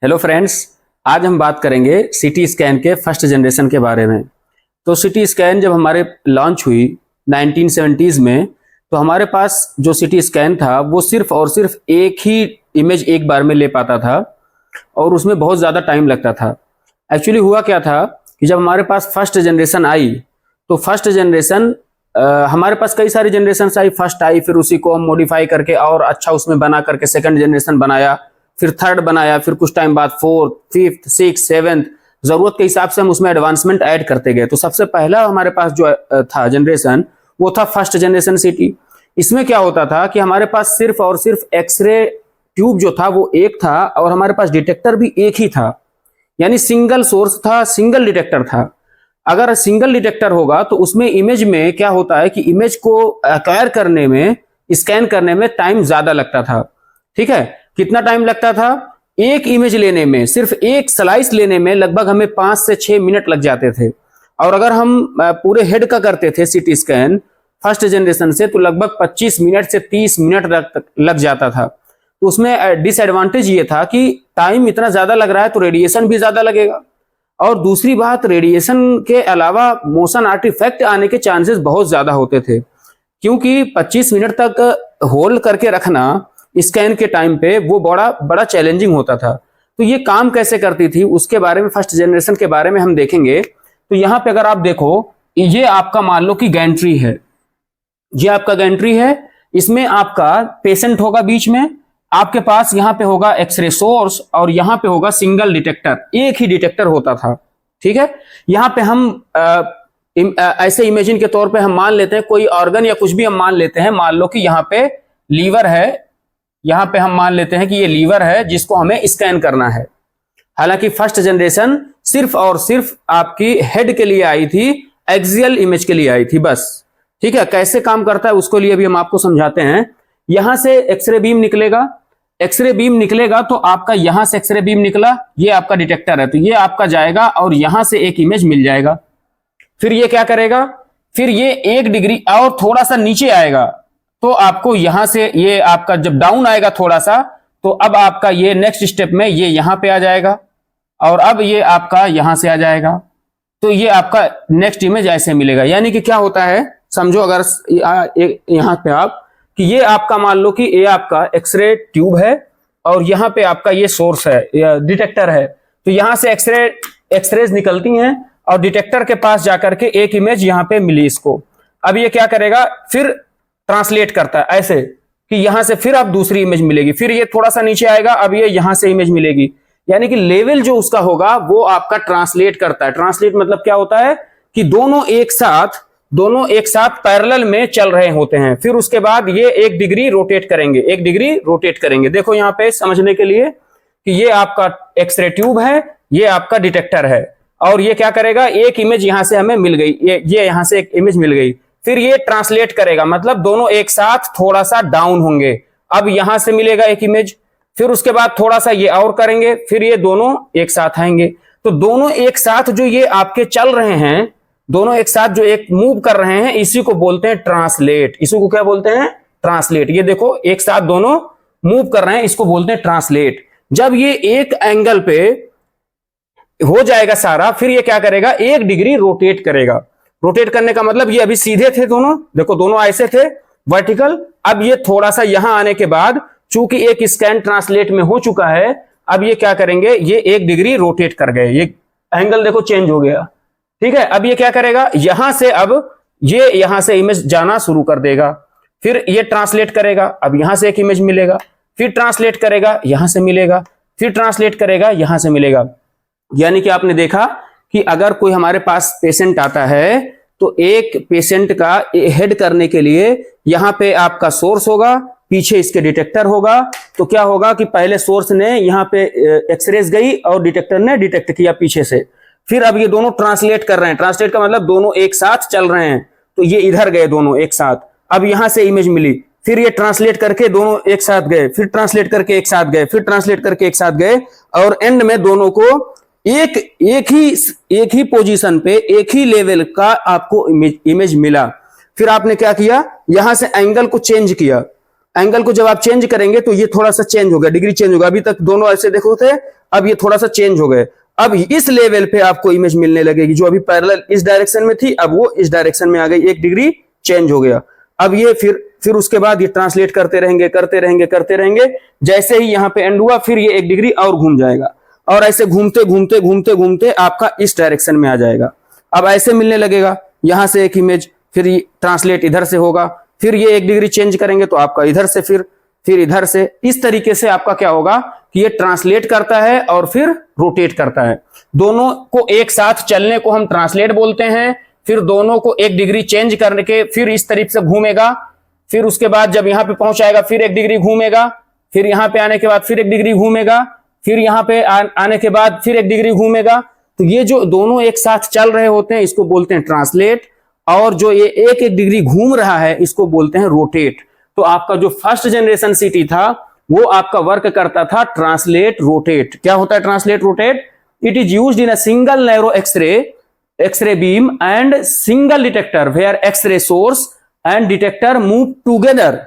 Hello friends, आज हम बात करेंगे सीटी स्कैन के फर्स्ट जनरेशन के बारे में। तो सीटी स्कैन जब हमारे लॉन्च हुई 1970s में, तो हमारे पास जो सीटी स्कैन था वो सिर्फ और सिर्फ एक ही इमेज एक बार में ले पाता था और उसमें बहुत ज़्यादा टाइम लगता था। एक्चुअली हुआ क्या था कि जब हमारे पास फर्स्ट जनरेशन आई तो फर्स्ट जनरेशन हमारे पास कई सारी जनरेशन आई। फर्स्ट आई, फिर उसी को हम मॉडिफाई करके और अच्छा उसमें बना करके सेकंड जनरेशन बनाया, फिर थर्ड बनाया, फिर कुछ टाइम बाद फोर्थ, फिफ्थ, सिक्स, सेवेंथ, जरूरत के हिसाब से हम उसमें एडवांसमेंट ऐड करते गए। तो सबसे पहला हमारे पास जो था जनरेशन वो था फर्स्ट जनरेशन सीटी। इसमें क्या होता था कि हमारे पास सिर्फ और सिर्फ एक्सरे ट्यूब जो था वो एक था और हमारे पास डिटेक्टर भी एक ही था, यानी सिंगल सोर्स था, सिंगल डिटेक्टर था। अगर सिंगल डिटेक्टर होगा तो उसमें इमेज में क्या होता है कि इमेज को एक्वायर करने में, स्कैन करने में टाइम ज्यादा लगता था। ठीक है, कितना टाइम लगता था? एक इमेज लेने में, सिर्फ एक स्लाइस लेने में लगभग हमें 5 से 6 मिनट लग जाते थे। और अगर हम पूरे हेड का करते थे सीटी स्कैन फर्स्ट जनरेशन से तो लगभग 25 मिनट से 30 मिनट तक लग जाता था। तो उसमें डिसएडवांटेज ये था कि टाइम इतना ज्यादा लग रहा है तो रेडिएशन भी ज्यादा लगेगा, और दूसरी बात रेडिएशन के अलावा मोशन आर्टिफैक्ट आने के चांसेस बहुत ज्यादा होते थे, क्योंकि 25 मिनट तक होल्ड करके रखना स्कैन के टाइम पे वो बड़ा चैलेंजिंग होता था। तो ये काम कैसे करती थी उसके बारे में, फर्स्ट जनरेशन के बारे में हम देखेंगे। तो यहाँ पे अगर आप देखो, ये आपका मान लो कि गैंट्री है, ये आपका गैंट्री है, इसमें आपका पेशेंट होगा, बीच में आपके पास यहाँ पे होगा एक्सरे सोर्स और यहाँ पे होगा सिंगल डिटेक्टर, एक ही डिटेक्टर होता था। ठीक है, यहाँ पे हम ऐसे इमेजिन के तौर पे हम मान लेते हैं कोई ऑर्गन या कुछ भी हम मान लेते हैं। मान लो कि यहाँ पे लीवर है, यहाँ पे हम मान लेते हैं कि ये लीवर है जिसको हमें स्कैन करना है। हालांकि फर्स्ट जनरेशन सिर्फ और सिर्फ आपकी हेड के लिए आई थी, एक्सियल इमेज के लिए आई थी बस। ठीक है, कैसे काम करता है उसको लिए अभी हम आपको समझाते हैं। यहां से एक्सरे बीम निकलेगा, एक्सरे बीम निकलेगा तो आपका यहां से एक्सरे बीम निकला, ये आपका डिटेक्टर है, तो ये आपका जाएगा और यहां से एक इमेज मिल जाएगा। फिर ये क्या करेगा, फिर ये 1 डिग्री और थोड़ा सा नीचे आएगा तो आपको यहां से ये आपका जब डाउन आएगा थोड़ा सा, तो अब आपका ये नेक्स्ट स्टेप में ये यहां पे आ जाएगा और अब ये आपका यहां से आ जाएगा। तो ये आपका नेक्स्ट इमेज ऐसे मिलेगा। यानी कि क्या होता है, समझो अगर यहां पे आप कि ये आपका मान लो कि ये आपका एक्सरे ट्यूब है और यहाँ पे आपका ये सोर्स है या डिटेक्टर है। तो यहाँ से एक्सरेज निकलती हैं और डिटेक्टर के पास जाकर के एक इमेज यहाँ पे मिली इसको। अब ये क्या करेगा, फिर ट्रांसलेट करता है ऐसे कि यहाँ से फिर अब दूसरी इमेज मिलेगी, फिर ये थोड़ा सा नीचे आएगा, अब ये यहाँ से इमेज मिलेगी। यानी कि लेवल जो उसका होगा वो आपका ट्रांसलेट करता है। ट्रांसलेट मतलब क्या होता है कि दोनों एक साथ पैरेलल में चल रहे होते हैं। फिर उसके बाद ये 1 डिग्री रोटेट करेंगे, 1 डिग्री रोटेट करेंगे। देखो यहाँ पे समझने के लिए कि ये आपका एक्सरे ट्यूब है, ये आपका डिटेक्टर है, और ये क्या करेगा, एक इमेज यहां से हमें मिल गई, ये यहां से एक इमेज मिल गई, फिर ये ट्रांसलेट करेगा, मतलब दोनों एक साथ थोड़ा सा डाउन होंगे। अब यहां से मिलेगा एक इमेज, फिर उसके बाद थोड़ा सा ये और करेंगे, फिर ये दोनों एक साथ आएंगे। तो दोनों एक साथ जो ये आपके चल रहे हैं, दोनों एक साथ जो एक मूव कर रहे हैं, इसी को बोलते हैं ट्रांसलेट। इसी को क्या बोलते हैं, ट्रांसलेट। ये देखो एक साथ दोनों मूव कर रहे हैं, इसको बोलते हैं ट्रांसलेट। जब ये एक एंगल पे हो जाएगा सारा, फिर ये क्या करेगा, 1 डिग्री रोटेट करेगा। रोटेट करने का मतलब ये अभी सीधे थे दोनों, देखो दोनों ऐसे थे वर्टिकल, अब ये थोड़ा सा यहां आने के बाद चूंकि एक स्कैन ट्रांसलेट में हो चुका है, अब ये क्या करेंगे, ये 1 डिग्री रोटेट कर गए, ये एंगल देखो चेंज हो गया। ठीक है, अब ये क्या करेगा, यहां से अब ये यहां से इमेज जाना शुरू कर देगा, फिर ये ट्रांसलेट करेगा, अब यहां से एक इमेज मिलेगा, फिर ट्रांसलेट करेगा, यहां से मिलेगा, फिर ट्रांसलेट करेगा, यहां से मिलेगा। यानी कि आपने देखा कि अगर कोई हमारे पास पेशेंट आता है तो एक पेशेंट का हेड करने के लिए यहां पे आपका सोर्स होगा, पीछे इसके डिटेक्टर होगा। तो क्या होगा कि पहले सोर्स ने यहां पे एक्सरेज गई और डिटेक्टर ने डिटेक्ट किया पीछे से, फिर अब ये दोनों ट्रांसलेट कर रहे हैं। ट्रांसलेट का मतलब दोनों एक साथ चल रहे हैं, तो ये इधर गए दोनों एक साथ, अब यहां से इमेज मिली, फिर ये ट्रांसलेट करके दोनों एक साथ गए, फिर ट्रांसलेट करके एक साथ गए, फिर ट्रांसलेट करके एक साथ गए, और एंड में दोनों को एक ही पोजीशन पे, एक ही लेवल का आपको इमेज मिला। फिर आपने क्या किया, यहां से एंगल को चेंज किया। एंगल को जब आप चेंज करेंगे तो ये थोड़ा सा चेंज होगा, डिग्री चेंज होगा। अभी तक दोनों ऐसे देखो थे, अब ये थोड़ा सा चेंज हो गए, अब इस लेवल पे आपको इमेज मिलने लगेगी, जो अभी पैरेलल इस डायरेक्शन में थी अब वो इस डायरेक्शन में आ गई, 1 डिग्री चेंज हो गया। अब ये फिर उसके बाद ये ट्रांसलेट करते रहेंगे करते रहेंगे करते रहेंगे, जैसे ही यहाँ पे एंड हुआ फिर ये 1 डिग्री और घूम जाएगा, और ऐसे घूमते घूमते घूमते घूमते आपका इस डायरेक्शन में आ जाएगा। अब ऐसे मिलने लगेगा, यहां से एक इमेज, फिर ट्रांसलेट इधर से होगा, फिर ये 1 डिग्री चेंज करेंगे तो आपका इधर से फिर इधर से, इस तरीके से आपका क्या होगा कि ये ट्रांसलेट करता है और फिर रोटेट करता है। दोनों को एक साथ चलने को हम ट्रांसलेट बोलते हैं, फिर दोनों को 1 डिग्री चेंज करके फिर इस तरीके से घूमेगा, फिर उसके बाद जब यहां पे पहुंच आएगा फिर 1 डिग्री घूमेगा, फिर यहां पे आने के बाद फिर 1 डिग्री घूमेगा, फिर यहां पे आने के बाद फिर 1 डिग्री घूमेगा। तो ये जो दोनों एक साथ चल रहे होते हैं इसको बोलते हैं ट्रांसलेट, और जो ये 1-1 डिग्री घूम रहा है इसको बोलते हैं रोटेट। तो आपका जो फर्स्ट जनरेशन सिटी था वो आपका वर्क करता था ट्रांसलेट रोटेट। क्या होता है translate rotate? It is used in a single narrow x-ray beam and single detector where x-ray source and detector move together,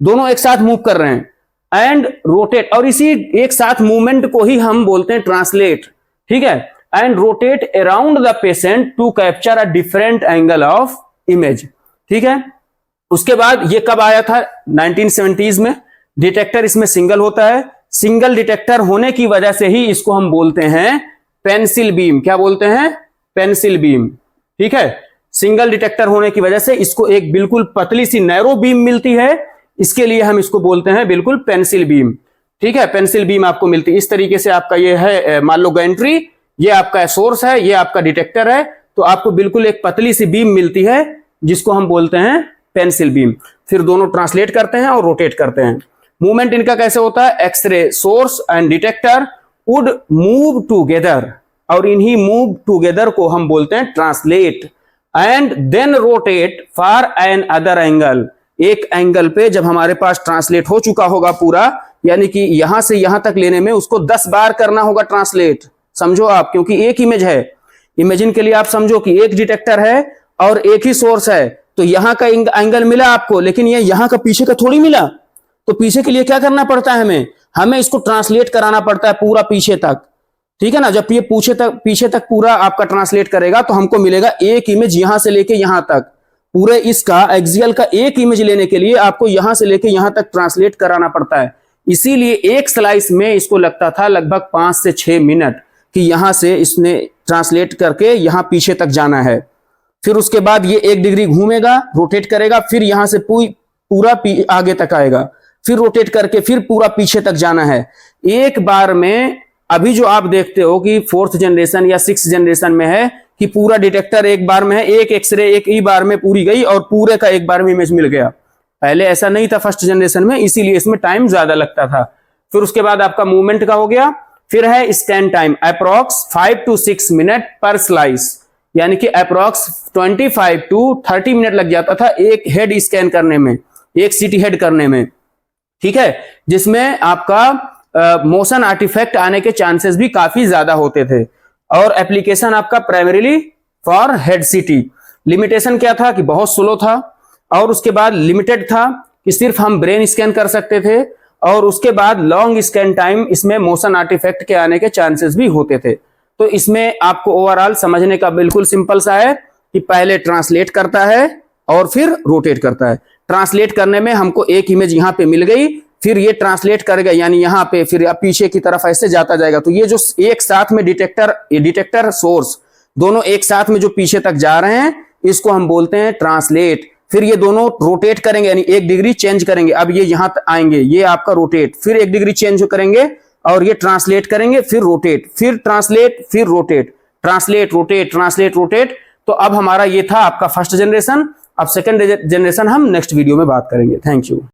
दोनों एक साथ मूव कर रहे हैं एंड रोटेट, और इसी एक साथ मूवमेंट को ही हम बोलते हैं ट्रांसलेट, ठीक है। And rotate around the patient to capture a different angle of image, ठीक है। उसके बाद ये कब आया था? 1970s में। डिटेक्टर इसमें सिंगल होता है, सिंगल डिटेक्टर होने की वजह से ही इसको हम बोलते हैं पेंसिल बीम। क्या बोलते हैं? पेंसिल बीम, ठीक है। सिंगल डिटेक्टर होने की वजह से इसको एक बिल्कुल पतली सी नैरो बीम मिलती है, इसके लिए हम इसको बोलते हैं बिल्कुल पेंसिल बीम, ठीक है। पेंसिल बीम आपको मिलती है इस तरीके से। आपका ये है मान लो गैंट्री, ये आपका सोर्स है, ये आपका डिटेक्टर है, तो आपको बिल्कुल एक पतली सी बीम मिलती है जिसको हम बोलते हैं पेंसिल बीम। फिर दोनों ट्रांसलेट करते हैं और रोटेट करते हैं। मूवमेंट इनका कैसे होता है? X-ray source and detector would move together, और इन्हीं मूव टुगेदर को हम बोलते हैं translate, and then rotate for another angle. एक एंगल पे जब हमारे पास ट्रांसलेट हो चुका होगा पूरा, यानी कि यहां से यहां तक लेने में उसको 10 बार करना होगा ट्रांसलेट, समझो आप, क्योंकि एक इमेज है। इमेजिन के लिए आप समझो कि एक डिटेक्टर है और एक ही सोर्स है, तो यहां का एंगल मिला आपको, लेकिन ये यहां का पीछे का थोड़ी मिला। तो पीछे के लिए क्या करना पड़ता है? हमें इसको ट्रांसलेट कराना पड़ता है पूरा पीछे तक, ठीक है ना। जब ये पीछे तक पूरा आपका ट्रांसलेट करेगा तो हमको मिलेगा एक इमेज यहां से लेके यहां तक। पूरे इसका एक्सियल का एक इमेज लेने के लिए आपको यहां से लेके यहां तक ट्रांसलेट कराना पड़ता है। इसीलिए एक स्लाइस में इसको लगता था लगभग 5 से 6 मिनट कि यहां से इसने ट्रांसलेट करके यहां पीछे तक जाना है। फिर उसके बाद ये 1 डिग्री घूमेगा, रोटेट करेगा, फिर यहां से पूरा आगे तक आएगा, फिर रोटेट करके फिर पूरा पीछे तक जाना है एक बार में। अभी जो आप देखते हो कि 4th जनरेशन या 6th जनरेशन में है कि पूरा डिटेक्टर एक बार में है, एक एक्सरे एक ही बार में पूरी गई और पूरे का एक बार में इमेज मिल गया। पहले ऐसा नहीं था फर्स्ट जनरेशन में, इसीलिए इसमें टाइम ज्यादा लगता था। फिर उसके बाद आपका मूवमेंट का हो गया। फिर है scan time, approx 5 to 6 minute पर स्लाइस, यानी कि अप्रोक्स 25 to 30 मिनट लग जाता था एक हेड स्कैन करने में, एक सिटी हेड करने में, ठीक है। जिसमें आपका मोशन आर्टिफैक्ट आने के चांसेस भी काफी ज्यादा होते थे। और एप्लीकेशन आपका primarily for head city. Limitation क्या था कि बहुत स्लो था, और उसके बाद लिमिटेड था कि सिर्फ हम ब्रेन स्कैन कर सकते थे, और उसके बाद लॉन्ग स्कैन टाइम, इसमें मोशन आर्टिफैक्ट के आने के चांसेस भी होते थे। तो इसमें आपको ओवरऑल समझने का बिल्कुल सिंपल सा है कि पहले ट्रांसलेट करता है और फिर रोटेट करता है। ट्रांसलेट करने में हमको एक इमेज यहां पे मिल गई, फिर ये ट्रांसलेट करेगा यानी यहां पे, फिर पीछे की तरफ ऐसे जाता जाएगा। तो ये जो एक साथ में डिटेक्टर सोर्स दोनों एक साथ में जो पीछे तक जा रहे हैं इसको हम बोलते हैं ट्रांसलेट। फिर ये दोनों रोटेट करेंगे यानी 1 डिग्री चेंज करेंगे। अब ये यहां आएंगे, ये आपका रोटेट, फिर 1 डिग्री चेंज करेंगे और ये ट्रांसलेट करेंगे, फिर रोटेट, फिर ट्रांसलेट, फिर rotate, translate rotate, translate rotate. तो अब हमारा ये था आपका फर्स्ट जनरेशन। अब सेकंड जनरेशन हम नेक्स्ट वीडियो में बात करेंगे। Thank you.